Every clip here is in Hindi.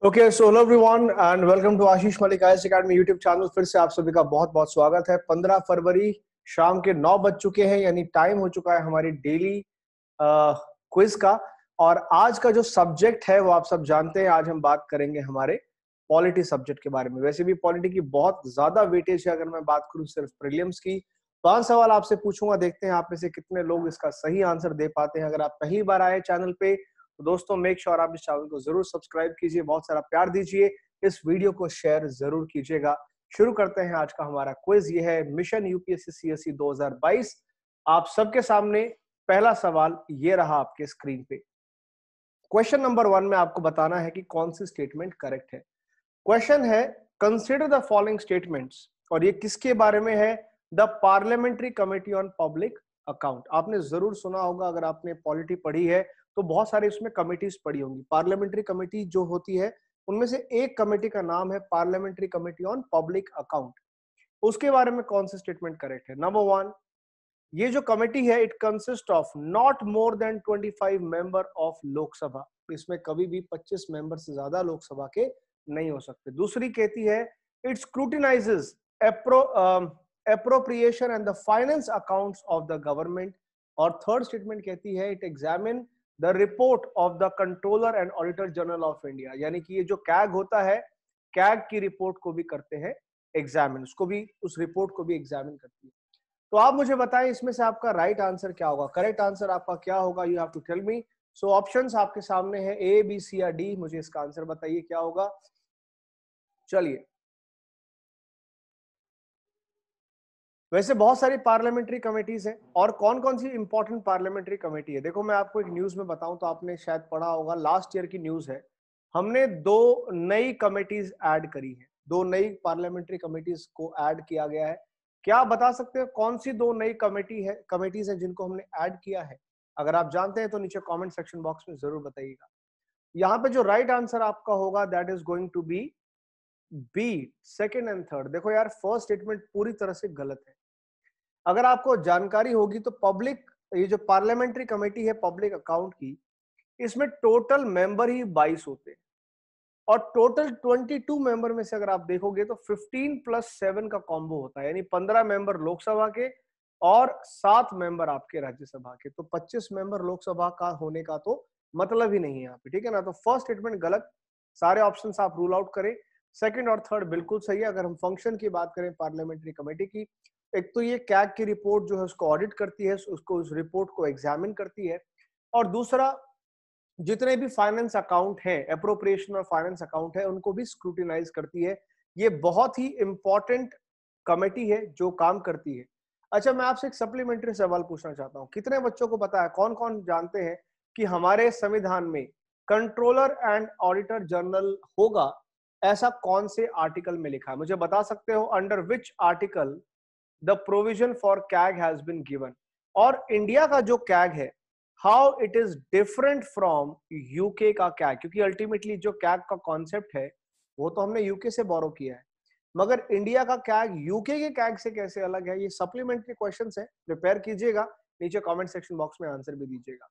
Okay so hello everyone and welcome to Ashish Malik IAS academy YouTube channel. फिर से आप सभी का बहुत बहुत स्वागत है। 15 फरवरी शाम के 9 बज चुके हैं, यानी टाइम हो चुका है हमारी डेली क्विज का। और आज का जो सब्जेक्ट है वो आप सब जानते हैं। आज हम बात करेंगे हमारे पॉलिटी सब्जेक्ट के बारे में। वैसे भी पॉलिटी की बहुत ज्यादा वेटेज है। अगर मैं बात करूं सिर्फ प्रीलिम्स की, 5 सवाल आपसे पूछूंगा, देखते हैं आप में से कितने लोग इसका सही आंसर दे पाते हैं। अगर आप पहली बार आए चैनल पे तो दोस्तों मेक श्योर आप इस चैनल को जरूर सब्सक्राइब कीजिए, बहुत सारा प्यार दीजिए, इस वीडियो को शेयर जरूर कीजिएगा। शुरू करते हैं आज का हमारा क्विज। ये है मिशन यूपीएससी सीएसई 2022। आप सबके सामने पहला सवाल ये रहा आपके स्क्रीन पे। क्वेश्चन नंबर 1 में आपको बताना है कि कौन सी स्टेटमेंट करेक्ट है। क्वेश्चन है कंसिडर द फॉलोइंग स्टेटमेंट्स, और ये किसके बारे में है? The parliamentary committee on public account. आपने जरूर सुना होगा, अगर आपने पॉलिटी पढ़ी है तो बहुत सारे उसमें कमिटीज पढ़ी होंगी। पार्लियामेंट्री कमेटी जो होती है उनमें से एक कमेटी का नाम है parliamentary committee on public account. उसके बारे में कौन सी स्टेटमेंट करेक्ट है? नंबर 1, ये जो कमेटी है it consist of not more than 25 member of Lok Sabha. इसमें कभी भी 25 मेंबर से ज्यादा लोकसभा के नहीं हो सकते। दूसरी कहती है it scrutinises appropriation and the finance accounts of the government। और थर्ड स्टेटमेंट कहती है it examine the report of the controller and auditor general of India. यानी कि ये जो कैग होता है, कैग की रिपोर्ट को भी करते हैं एग्जामिन, उसको भी, उस रिपोर्ट को भी एग्जामिन करती है। तो आप मुझे बताएं इसमें से आपका राइट आंसर क्या होगा, करेक्ट आंसर आपका क्या होगा? You have to tell me. So options आपके सामने है ए, बी, सी या डी। मुझे इसका आंसर बताइए क्या होगा। चलिए, वैसे बहुत सारी पार्लियामेंट्री कमेटीज हैं, और कौन कौन सी इंपॉर्टेंट पार्लियामेंट्री कमेटी है देखो मैं आपको एक न्यूज में बताऊं तो आपने शायद पढ़ा होगा, लास्ट ईयर की न्यूज है। हमने 2 नई कमेटीज ऐड करी है, 2 नई पार्लियामेंट्री कमेटीज को ऐड किया गया है। क्या आप बता सकते हो कौन सी 2 नई कमेटीज है जिनको हमने ऐड किया है? अगर आप जानते हैं तो नीचे कॉमेंट सेक्शन बॉक्स में जरूर बताइएगा। यहाँ पे जो राइट आंसर आपका होगा that is going to be B, second and third. देखो यार, फर्स्ट स्टेटमेंट पूरी तरह से गलत है। अगर आपको जानकारी होगी तो पब्लिक, ये जो पार्लियामेंट्री कमेटी है पब्लिक अकाउंट की, इसमें टोटल मेंबर ही 22 होते हैं, और टोटल 22 मेंबर में से अगर आप देखोगे तो 15 + 7 का कॉम्बो होता है, यानी 15 मेंबर लोकसभा के और 7 मेंबर आपके राज्यसभा के। तो 25 मेंबर लोकसभा का होने का तो मतलब ही नहीं है यहाँ पे, ठीक है ना। तो फर्स्ट स्टेटमेंट गलत, सारे ऑप्शन आप रूल आउट करें। सेकंड और थर्ड बिल्कुल सही है। अगर हम फंक्शन की बात करें पार्लियामेंट्री कमेटी की, एक तो ये कैग की रिपोर्ट जो है उसको ऑडिट करती है, उसको, उस रिपोर्ट को एग्जामिन करती है, और दूसरा जितने भी फाइनेंस अकाउंट है, अप्रोप्रिएशन और फाइनेंस अकाउंट है, उनको भी स्क्रूटिनाइज करती है। ये बहुत ही इंपॉर्टेंट कमेटी है जो काम करती है। अच्छा, मैं आपसे एक सप्लीमेंट्री सवाल पूछना चाहता हूं। कितने बच्चों को पता है, कौन कौन जानते हैं कि हमारे संविधान में कंट्रोलर एंड ऑडिटर जनरल होगा? ऐसा कौन से आर्टिकल में लिखा है? मुझे बता सकते हो under which article the provision for CAG has been given. और इंडिया का जो कैग है, how it is different from UK का कैग, क्योंकि अल्टीमेटली जो कैग का कॉन्सेप्ट है वो तो हमने यूके से बोरो किया है, मगर इंडिया का कैग यूके के कैग से कैसे अलग है? ये सप्लीमेंट्री क्वेश्चंस है, प्रिपेयर कीजिएगा, नीचे कमेंट सेक्शन बॉक्स में आंसर भी दीजिएगा।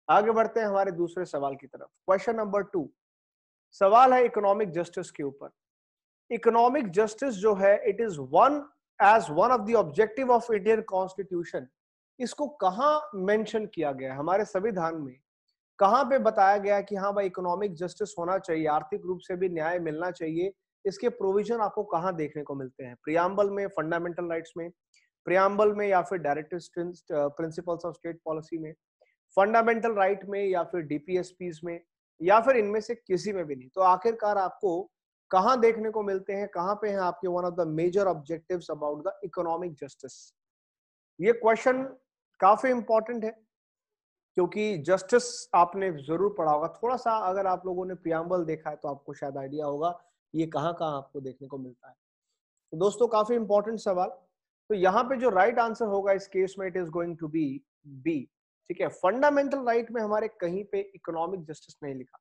आगे बढ़ते हैं हमारे दूसरे सवाल की तरफ। क्वेश्चन नंबर 2 सवाल है इकोनॉमिक जस्टिस के ऊपर। इकोनॉमिक जस्टिस जो है it is one of the objective of Indian constitution. इसको कहां मेंशन किया गया है हमारे संविधान में? कहां पे बताया गया है कि हाँ भाई इकोनॉमिक जस्टिस होना चाहिए, आर्थिक रूप से भी न्याय मिलना चाहिए? इसके प्रोविजन आपको कहां देखने को मिलते हैं? प्रियम्बल में, फंडामेंटल राइट्स में, प्रियम्बल में, या फिर directive principles of state policy में, फंडामेंटल राइट में, या फिर डीपीएसपीज में, या फिर इनमें से किसी में भी नहीं? तो आखिरकार आपको कहां देखने को मिलते हैं, कहां पे हैं आपके one of the major objectives about the economic justice? ये क्वेश्चन काफी इंपॉर्टेंट है, क्योंकि जस्टिस आपने जरूर पढ़ा होगा। थोड़ा सा अगर आप लोगों ने प्रियम्बल देखा है तो आपको शायद आइडिया होगा ये कहां कहां आपको देखने को मिलता है। तो दोस्तों काफी इंपॉर्टेंट सवाल। तो यहाँ पे जो राइट आंसर होगा इस केस में it is going to be B, ठीक है। फंडामेंटल राइट में हमारे कहीं पे इकोनॉमिक जस्टिस नहीं लिखा,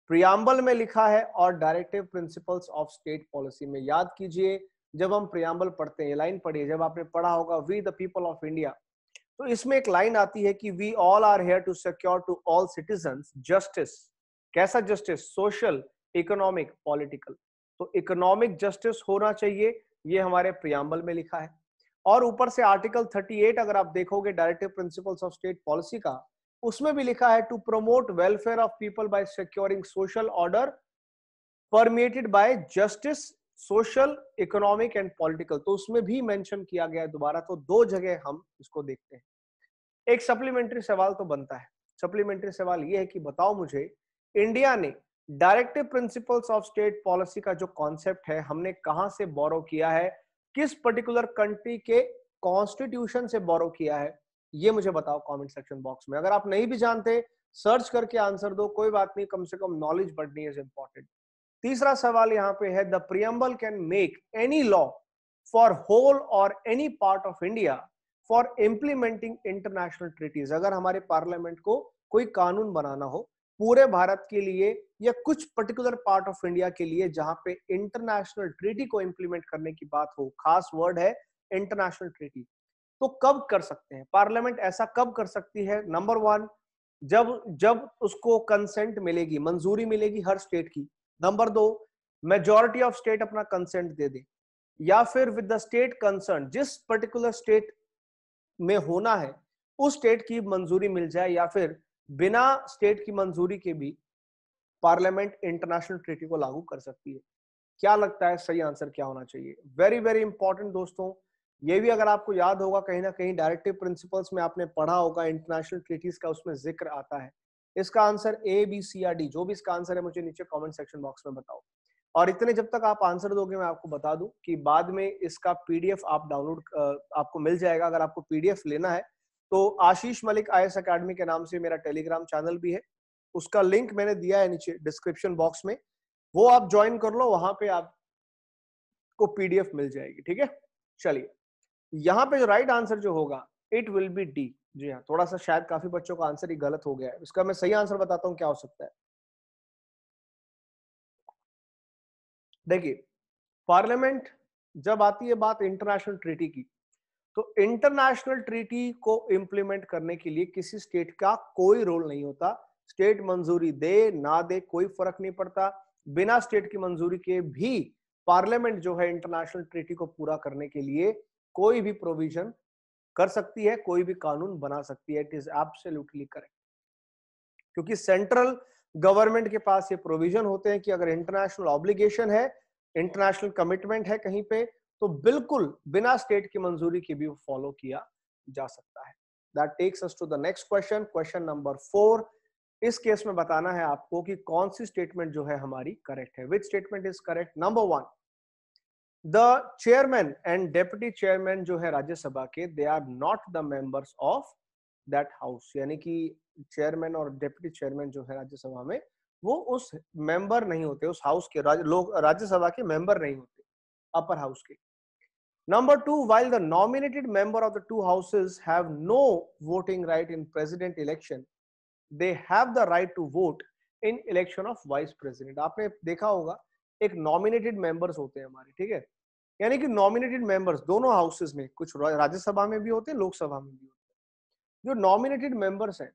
प्रियम्बल में लिखा है, और directive principles of state policy में। याद कीजिए, जब हम प्रियम्बल पढ़ते हैं, लाइन पढ़िए, जब आपने पढ़ा होगा we the people of India, तो इसमें एक लाइन आती है कि we all are here to secure to all citizens justice. कैसा जस्टिस? Social, economic, political. तो इकोनॉमिक जस्टिस होना चाहिए, ये हमारे प्रियम्बल में लिखा है। और ऊपर से आर्टिकल 38 अगर आप देखोगे directive principles of state policy का, उसमें भी लिखा है to promote welfare of people by securing social order permeated by justice, social, economic and political. तो उसमें भी मेंशन किया गया है दोबारा। तो दो जगह हम इसको देखते हैं। एक सप्लीमेंट्री सवाल तो बनता है। सप्लीमेंट्री सवाल ये है कि बताओ मुझे, इंडिया ने directive principles of state policy का जो कॉन्सेप्ट है, हमने कहां से बोरो किया है, किस पर्टिकुलर कंट्री के कॉन्स्टिट्यूशन से बोरो किया है, ये मुझे बताओ कमेंट सेक्शन बॉक्स में। अगर आप नहीं भी जानते, सर्च करके आंसर दो, कोई बात नहीं, कम से कम नॉलेज बढ़नी इज इंपॉर्टेंट। तीसरा सवाल यहां पे है, the preamble can make any law for whole और any part of India for implementing international treaties. अगर हमारे पार्लियामेंट को कोई कानून बनाना हो पूरे भारत के लिए या कुछ पर्टिकुलर पार्ट ऑफ इंडिया के लिए जहां पे इंटरनेशनल ट्रीटी को इंप्लीमेंट करने की बात हो, खास वर्ड है इंटरनेशनल ट्रीटी, तो कब कर सकते हैं पार्लियामेंट? ऐसा कब कर सकती है? नंबर वन, जब जब उसको कंसेंट मिलेगी, मंजूरी मिलेगी हर स्टेट की। नंबर दो, मेजॉरिटी ऑफ स्टेट अपना कंसेंट दे दे, या फिर विद द स्टेट कंसर्न, जिस पर्टिकुलर स्टेट में होना है उस स्टेट की मंजूरी मिल जाए, या फिर बिना स्टेट की मंजूरी के भी पार्लियामेंट इंटरनेशनल ट्रीटी को लागू कर सकती है। क्या लगता है सही आंसर क्या होना चाहिए? वेरी वेरी इंपॉर्टेंट दोस्तों, ये भी अगर आपको याद होगा कहीं ना कहीं डायरेक्टिव प्रिंसिपल्स में आपने पढ़ा होगा, इंटरनेशनल ट्रीटीज का उसमें जिक्र आता है। इसका आंसर ए, बी, सी या डी, जो भी इसका आंसर है मुझे नीचे कमेंट सेक्शन बॉक्स में बताओ। और इतने जब तक आप आंसर दोगे, मैं आपको बता दूं कि बाद में इसका पीडीएफ आप डाउनलोड आपको मिल जाएगा। अगर आपको पीडीएफ लेना है तो आशीष मलिक आईएएस अकेडमी के नाम से मेरा टेलीग्राम चैनल भी है, उसका लिंक मैंने दिया है नीचे डिस्क्रिप्शन बॉक्स में, वो आप ज्वाइन कर लो, वहां पे आपको पीडीएफ मिल जाएगी। ठीक है, चलिए, यहाँ पे जो राइट आंसर जो होगा इट विल बी डी। जी हाँ, थोड़ा सा शायद काफी बच्चों का आंसर ही गलत हो गया है, इसका मैं सही आंसर बताता हूँ क्या हो सकता है। देखिए, पार्लियामेंट जब आती है बात इंटरनेशनल ट्रीटी की, तो इंटरनेशनल ट्रीटी को इंप्लीमेंट करने के लिए किसी स्टेट का कोई रोल नहीं होता। स्टेट मंजूरी दे ना दे कोई फर्क नहीं पड़ता, बिना स्टेट की मंजूरी के भी पार्लियामेंट जो है इंटरनेशनल ट्रीटी को पूरा करने के लिए कोई भी प्रोविजन कर सकती है, कोई भी कानून बना सकती है। इट इज एब्सोल्युटली करेक्ट, क्योंकि सेंट्रल गवर्नमेंट के पास ये प्रोविजन होते हैं कि अगर इंटरनेशनल ऑब्लिगेशन है, इंटरनेशनल कमिटमेंट है कहीं पे, तो बिल्कुल बिना स्टेट की मंजूरी के भी वो फॉलो किया जा सकता है। That takes us to the next question, question number 4। इस केस में बताना है आपको कि कौन सी स्टेटमेंट जो है हमारी करेक्ट है। Which statement is correct? Number 1, the chairman and deputy chairman जो है राज्यसभा के, they are not the members of that house. यानी कि चेयरमैन और डेप्यूटी चेयरमैन जो है राज्यसभा में, वो उस मेंबर नहीं होते, उस हाउस के लोग राज्यसभा के मेंबर नहीं होते, अपर हाउस के। Number 2, while the nominated member of the two houses have no voting right in president election, they have the right to vote in election of vice president। आपने देखा होगा एक नॉमिनेटेड मेंबर्स होते हैं हमारे, ठीक है, यानी कि नॉमिनेटेड मेंबर्स दोनों हाउसेस में, कुछ राज्यसभा में भी होते हैं, लोकसभा में भी होते हैं। जो नॉमिनेटेड मेंबर्स हैं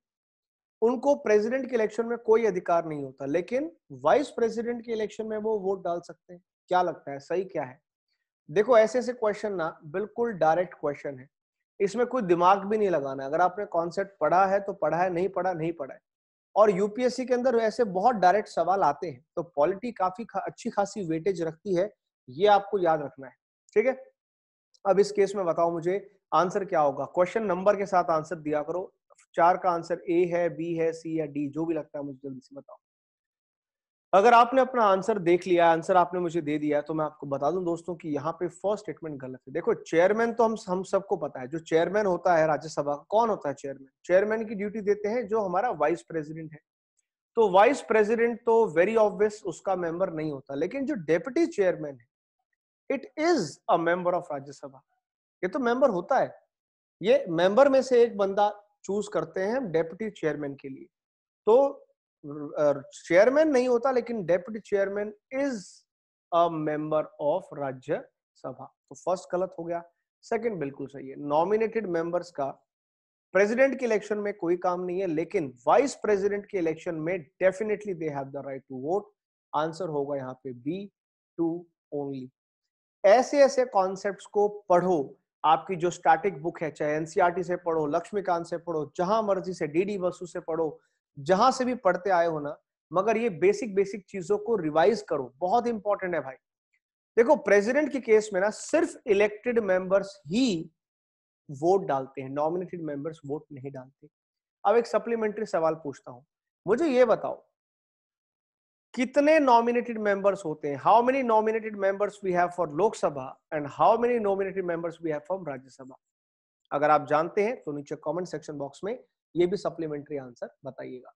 उनको प्रेसिडेंट के इलेक्शन में कोई अधिकार नहीं होता, लेकिन वाइस प्रेसिडेंट के इलेक्शन में वो वोट डाल सकते हैं। क्या लगता है सही क्या है? देखो, ऐसे ऐसे क्वेश्चन ना बिल्कुल डायरेक्ट क्वेश्चन है, इसमें कोई दिमाग भी नहीं लगाना है। अगर आपने कॉन्सेप्ट पढ़ा है तो पढ़ा है, नहीं पढ़ा नहीं पढ़ा है। और यूपीएससी के अंदर ऐसे बहुत डायरेक्ट सवाल आते हैं, तो पॉलिटी काफी अच्छी खासी वेटेज रखती है, ये आपको याद रखना है। ठीक है, अब इस केस में बताओ मुझे आंसर क्या होगा। क्वेश्चन नंबर के साथ आंसर दिया करो। 4 का आंसर ए है, बी है, सी या डी, जो भी लगता है मुझे जल्दी से बताओ। अगर आपने अपना आंसर देख लिया, आंसर आपने मुझे दे दिया, तो मैं आपको बता दूं दोस्तों कि यहाँ पे फर्स्ट स्टेटमेंट गलत है। देखो, चेयरमैन तो हम सबको पता है, जो चेयरमैन होता है राज्यसभा का, कौन होता है चेयरमैन? चेयरमैन की ड्यूटी देते हैं जो हमारा वाइस प्रेसिडेंट है। तो वाइस प्रेसिडेंट तो वेरी ऑब्वियस उसका मेंबर नहीं होता, लेकिन जो डेप्यूटी चेयरमैन है, it is a member of Rajya Sabha. ये तो मेंबर होता है, ये मेंबर में से एक बंदा चूज करते हैं डेप्यूटी चेयरमैन के लिए। तो चेयरमैन नहीं होता, लेकिन deputy chairman is a member of Rajya Sabha. तो फर्स्ट गलत हो गया, सेकंड बिल्कुल सही है। नॉमिनेटेड मेंबर्स का प्रेसिडेंट के इलेक्शन में कोई काम नहीं है, लेकिन वाइस प्रेसिडेंट के इलेक्शन में definitely they have the right to vote. Answer होगा यहाँ पे B2 ओनली। ऐसे ऐसे कॉन्सेप्ट्स को पढ़ो, आपकी जो स्टैटिक बुक है, चाहे एनसीईआरटी से पढ़ो, लक्ष्मीकांत से पढ़ो, जहां मर्जी से, डीडी बसु से पढ़ो, जहां से भी पढ़ते आए हो ना, मगर ये बेसिक बेसिक चीजों को रिवाइज करो, बहुत इंपॉर्टेंट है भाई। देखो प्रेसिडेंट के केस में ना सिर्फ इलेक्टेड मेंबर्स ही वोट डालते हैं, नॉमिनेटेड मेंबर्स वोट नहीं डालते। अब एक सप्लीमेंट्री सवाल पूछता हूं, मुझे ये बताओ कितने नॉमिनेटेड मेंबर्स होते हैं, how many nominated members we have for Lok Sabha and how many nominated members we have for Rajya Sabha. अगर आप जानते हैं तो नीचे कमेंट सेक्शन बॉक्स में ये भी सप्लीमेंट्री आंसर बताइएगा।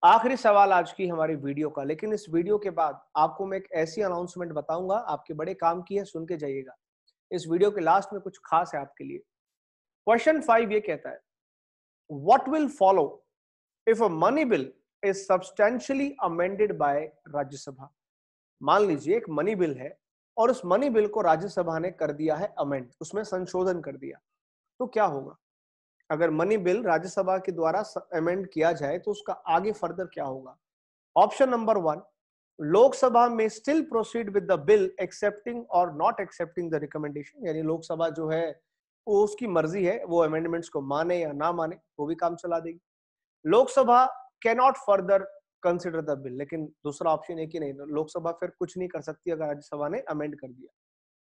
आखिरी सवाल आज की हमारी वीडियो का, लेकिन इस वीडियो के बाद आपको मैं एक ऐसी अनाउंसमेंट बताऊंगा, आपके बड़े काम की है, सुन के जाइएगा। इस वीडियो के लास्ट में कुछ खास है आपके लिए। क्वेश्चन 5 ये कहता है, what will follow if a money bill is substantially amended bye Rajya Sabha. मान लीजिए एक मनी बिल है और उस मनी बिल को राज्यसभा ने कर दिया है अमेंड, उसमें संशोधन कर दिया, तो क्या होगा? अगर मनी बिल राज्यसभा के द्वारा अमेंड किया जाए तो उसका आगे फर्दर क्या होगा? ऑप्शन नंबर 1, लोकसभा में still proceed with the bill accepting और नॉट एक्सेप्टिंग द रिकमेंडेशन, यानी लोकसभा जो है वो उसकी मर्जी है, वो अमेंडमेंट्स को माने या ना माने वो भी काम चला देगी। Lok Sabha can not further consider the bill, लेकिन दूसरा ऑप्शन है कि नहीं, लोकसभा फिर कुछ नहीं कर सकती अगर राज्यसभा ने अमेंड कर दिया।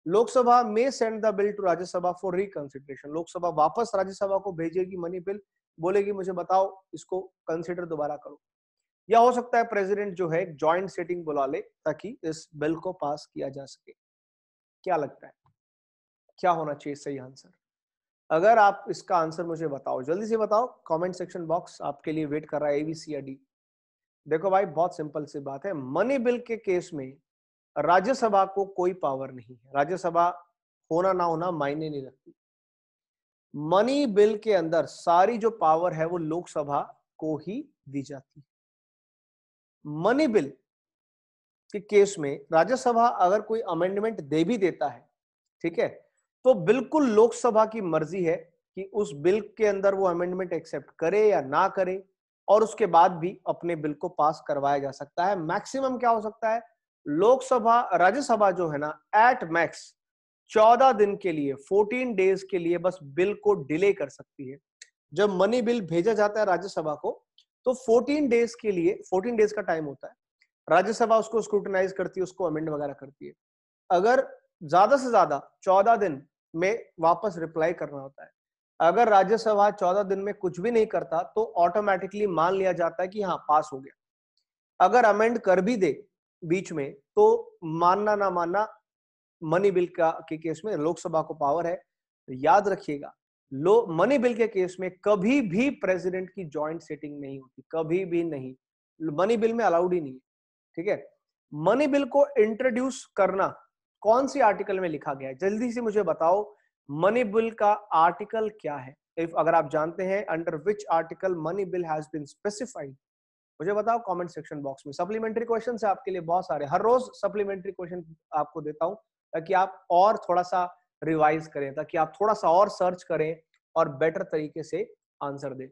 लोकसभा में send the bill to Rajya Sabha for reconsideration, Lok Sabha वापस राज्यसभा को भेजेगी मनी बिल, बोलेगी मुझे बताओ इसको कंसिडर दोबारा करो। या हो सकता है प्रेसिडेंट जो है जॉइंट सेटिंग बुला ले ताकि इस बिल को पास किया जा सके। क्या लगता है क्या होना चाहिए सही आंसर? अगर आप इसका आंसर मुझे बताओ, जल्दी से बताओ, कमेंट सेक्शन बॉक्स आपके लिए वेट कर रहा है, ABC या डी। देखो भाई बहुत सिंपल सी बात है, मनी बिल के केस में राज्यसभा को कोई पावर नहीं है, राज्यसभा होना ना होना मायने नहीं रखती। मनी बिल के अंदर सारी जो पावर है वो लोकसभा को ही दी जाती है। मनी बिल के केस में राज्यसभा अगर कोई अमेंडमेंट दे भी देता है, ठीक है, तो बिल्कुल लोकसभा की मर्जी है कि उस बिल के अंदर वो अमेंडमेंट एक्सेप्ट करे या ना करे, और उसके बाद भी अपने बिल को पास करवाया जा सकता है। मैक्सिमम क्या हो सकता है, लोकसभा राज्यसभा जो है ना एट मैक्स 14 दिन के लिए, 14 डेज के लिए बस बिल को डिले कर सकती है। जब मनी बिल भेजा जाता है राज्यसभा को तो 14 डेज के लिए, 14 डेज का टाइम होता है, राज्यसभा उसको स्क्रूटिनाइज करती है, उसको अमेंड वगैरह करती है। अगर ज्यादा से ज्यादा 14 दिन में वापस रिप्लाई करना होता है। अगर राज्यसभा 14 दिन में कुछ भी नहीं करता तो ऑटोमेटिकली मान लिया जाता है कि हाँ पास हो गया। अगर अमेंड कर भी दे बीच में तो मानना ना मानना, मनी बिल का के केस में लोकसभा को पावर है। तो याद रखिएगा, मनी बिल के केस में कभी भी प्रेसिडेंट की जॉइंट सेटिंग नहीं होती, कभी भी नहीं, मनी बिल में अलाउड ही नहीं है। ठीक है, मनी बिल को इंट्रोड्यूस करना कौन सी आर्टिकल में लिखा गया है, जल्दी से मुझे बताओ, मनी बिल का आर्टिकल क्या है? इफ अगर आप जानते हैं under which article money bill has been specified, मुझे बताओ कमेंट सेक्शन बॉक्स में। सप्लीमेंट्री क्वेश्चन है आपके लिए बहुत सारे, हर रोज सप्लीमेंट्री क्वेश्चन आपको देता हूं ताकि आप और थोड़ा सा रिवाइज करें, ताकि आप थोड़ा सा और सर्च करें और बेटर तरीके से आंसर दें।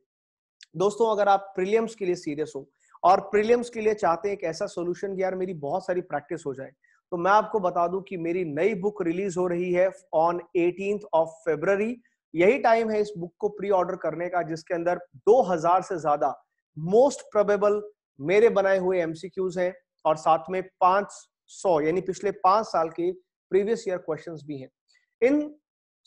दोस्तों अगर आप प्रीलिम्स के लिए सीरियस हो और प्रीलिम्स के लिए चाहते हैं एक ऐसा सॉल्यूशन कि यार मेरी बहुत सारी प्रैक्टिस हो जाए, तो मैं आपको बता दूं कि मेरी नई बुक रिलीज हो रही है ऑन 18th of February। यही टाइम है इस बुक को प्री ऑर्डर करने का, जिसके अंदर 2000 से ज्यादा मोस्ट प्रोबेबल मेरे बनाए हुए एमसीक्यूज हैं और साथ में 500 यानी पिछले 5 साल के प्रीवियस ईयर क्वेश्चंस भी हैं। इन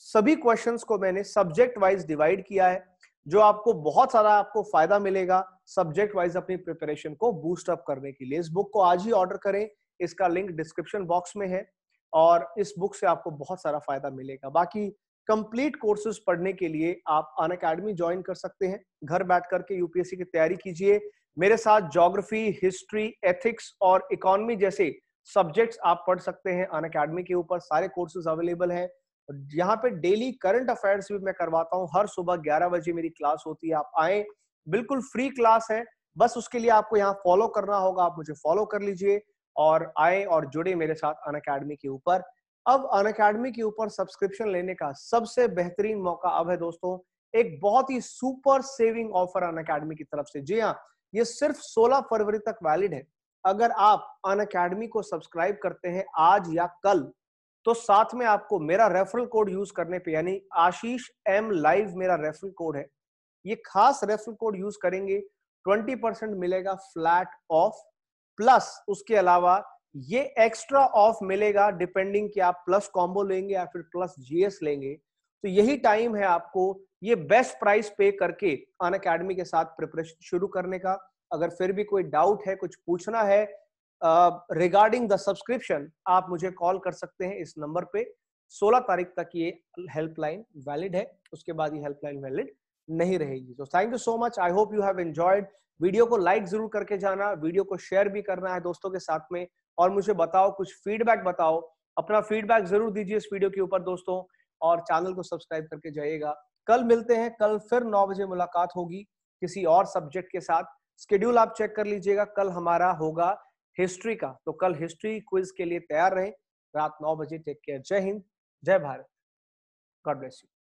सभी क्वेश्चंस को मैंने सब्जेक्ट वाइज डिवाइड किया है, जो आपको बहुत सारा आपको फायदा मिलेगा सब्जेक्ट वाइज अपनी प्रिपरेशन को बूस्ट अप करने के लिए। इस बुक को आज ही ऑर्डर करें, इसका लिंक डिस्क्रिप्शन बॉक्स में है और इस बुक से आपको बहुत सारा फायदा मिलेगा। बाकी कंप्लीट कोर्सेज पढ़ने के लिए आप अनअकैडमी ज्वाइन कर सकते हैं, घर बैठ करके यूपीएससी की तैयारी कीजिए। मेरे साथ ज्योग्राफी, हिस्ट्री, एथिक्स और इकोनॉमी जैसे सब्जेक्ट्स आप पढ़ सकते हैं अनअकैडमी के ऊपर, सारे कोर्सेज अवेलेबल हैं। यहाँ पे डेली करंट अफेयर्स भी मैं करवाता हूँ, हर सुबह 11 बजे मेरी क्लास होती है, आप आए, बिल्कुल फ्री क्लास है, बस उसके लिए आपको यहाँ फॉलो करना होगा, आप मुझे फॉलो कर लीजिए और आए और जुड़े मेरे साथ अनअकैडमी के ऊपर। अब अनअकैडमी के ऊपर सब्सक्रिप्शन लेने का सबसे बेहतरीन मौका अब है दोस्तों, एक बहुत ही सुपर सेविंग ऑफर अनअकैडमी की तरफ से। जी हाँ, ये सिर्फ 16 फरवरी तक वैलिड है। अगर आप अनअकैडमी को सब्सक्राइब करते हैं आज या कल, तो साथ में आपको मेरा रेफरल कोड यूज करने पे, यानी आशीष एम लाइव मेरा रेफरल कोड है, ये खास रेफरल कोड यूज करेंगे 20% मिलेगा फ्लैट ऑफ, प्लस उसके अलावा ये एक्स्ट्रा ऑफ मिलेगा डिपेंडिंग कि आप प्लस कॉम्बो लेंगे या फिर प्लस जीएस लेंगे। तो यही टाइम है आपको ये बेस्ट प्राइस पे करके अनअकैडमी के साथ प्रिपरेशन शुरू करने का। अगर फिर भी कोई डाउट है, कुछ पूछना है रिगार्डिंग द सब्सक्रिप्शन, आप मुझे कॉल कर सकते हैं इस नंबर पे। 16 तारीख तक ये हेल्पलाइन वैलिड है, उसके बाद ये हेल्पलाइन वैलिड नहीं रहेगी। तो thank you so much, I hope you have enjoyed. Video को लाइक जरूर करके जाना, वीडियो को शेयर भी करना है दोस्तों के साथ में, और मुझे बताओ, कुछ फीडबैक बताओ, अपना फीडबैक जरूर दीजिए इस वीडियो के ऊपर दोस्तों, और चैनल को सब्सक्राइब करके जाइएगा। कल मिलते हैं, कल फिर 9 बजे मुलाकात होगी किसी और सब्जेक्ट के साथ। शेड्यूल आप चेक कर लीजिएगा, कल हमारा होगा हिस्ट्री का, तो कल हिस्ट्री क्विज के लिए तैयार रहें रात 9 बजे। टेक केयर, जय हिंद, जय भारत, गॉड ब्लेस यू।